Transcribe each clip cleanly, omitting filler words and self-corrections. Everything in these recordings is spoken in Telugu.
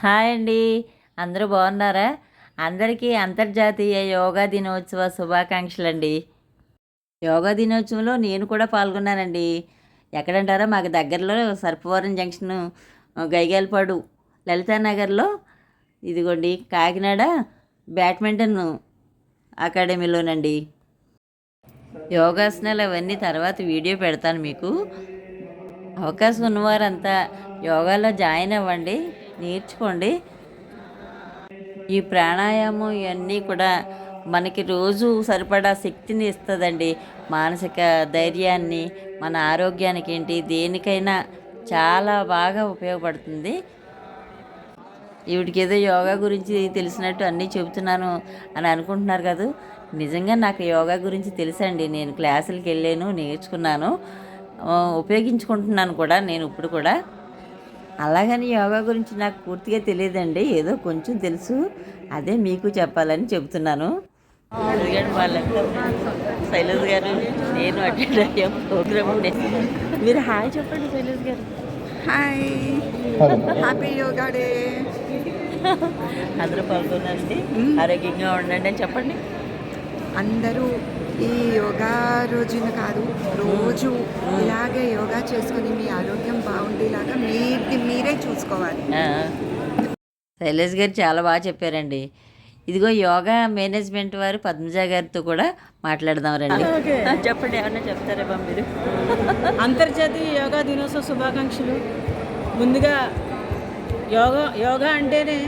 హాయ్ అండి. అందరూ బాగున్నారా? అందరికీ అంతర్జాతీయ యోగా దినోత్సవ శుభాకాంక్షలండి. యోగా దినోత్సవంలో నేను కూడా పాల్గొన్నానండి. ఎక్కడంటారా, మాకు దగ్గరలో సర్పవరం జంక్షను, గైగాలపాడు, లలితానగర్లో ఇదిగోండి కాకినాడ బ్యాడ్మింటన్ అకాడమీలోనండి. యోగాసనాలు అవన్నీ తర్వాత వీడియో పెడతాను మీకు. అవకాశం ఉన్నవారంతా యోగాలో జాయిన్ అవ్వండి, నేర్చుకోండి. ఈ ప్రాణాయామం ఇవన్నీ కూడా మనకి రోజు సరిపడా శక్తిని ఇస్తుందండి. మానసిక ధైర్యాన్ని, మన ఆరోగ్యానికి ఏంటి దేనికైనా చాలా బాగా ఉపయోగపడుతుంది. ఈవిడికి ఏదో యోగా గురించి తెలిసినట్టు అన్నీ చెబుతున్నాను అని అనుకుంటున్నారు కదా. నిజంగా నాకు యోగా గురించి తెలుసండి. నేను క్లాసులకు వెళ్ళాను, నేర్చుకున్నాను, ఉపయోగించుకుంటున్నాను కూడా నేను ఇప్పుడు కూడా. అలాగని యోగా గురించి నాకు పూర్తిగా తెలియదండి, ఏదో కొంచెం తెలుసు, అదే మీకు చెప్పాలని చెబుతున్నాను. ఎందుకంటే వాళ్ళంతా శైలజ్ గారు నేను అటెండ్ అయ్యాం ప్రోగ్రామ్ ఉండే. మీరు హాయ్ చెప్పండి శైలజ్ గారు. Hi, happy yoga day. అందరూ పాల్గొన్నారండి, ఆరోగ్యంగా ఉండండి అని చెప్పండి. అందరూ ఈ యోగా రోజున కాదు, రోజు ఇలాగే యోగా చేసుకొని మీ ఆరోగ్యం బాగుండేలాగా మీరే చూసుకోవాలి. శైలేష్ గారు చాలా బాగా చెప్పారండి. ఇదిగో యోగా మేనేజ్మెంట్ వారు పద్మజ గారితో కూడా మాట్లాడదాం రండి. చెప్పండి, ఏమన్నా చెప్తారేమో మీరు. అంతర్జాతీయ యోగా దినోత్సవ శుభాకాంక్షలు. ముందుగా యోగా అంటేనే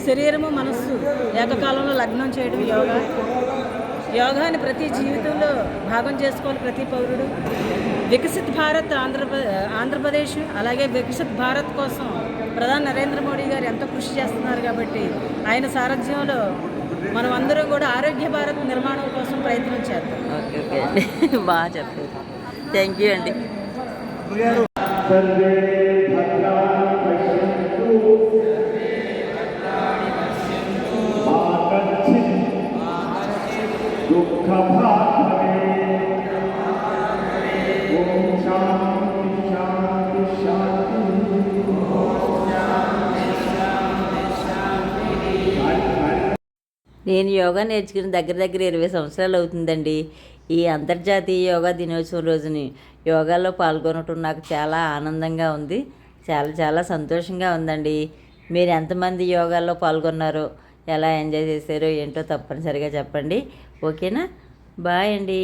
శరీరము మనస్సు ఏకకాలంలో లగ్నం చేయడం యోగా. యోగాని ప్రతి జీవితంలో భాగం చేసుకోవాలి ప్రతి పౌరుడు. వికసిత్ భారత్ ఆంధ్రప్రదేశ్, అలాగే వికసిత్ భారత్ కోసం ప్రధాని నరేంద్ర మోడీ గారు ఎంతో కృషి చేస్తున్నారు. కాబట్టి ఆయన సారథ్యంలో మనం అందరం కూడా ఆరోగ్య భారత్ నిర్మాణం కోసం ప్రయత్నం చేద్దాం. ఓకే ఓకే అండి, బాగా చెప్పారు. థ్యాంక్ యూ అండి. నేను యోగా నేర్చుకుని దగ్గర దగ్గర 20 సంవత్సరాలు అవుతుందండి. ఈ అంతర్జాతీయ యోగా దినోత్సవం రోజుని యోగాలో పాల్గొనటం నాకు చాలా ఆనందంగా ఉంది, చాలా చాలా సంతోషంగా ఉందండి. మీరు ఎంతమంది యోగాలో పాల్గొన్నారో, ఎలా ఎంజాయ్ చేశారో ఏంటో తప్పనిసరిగా చెప్పండి. ఓకేనా? బాయ్ అండి.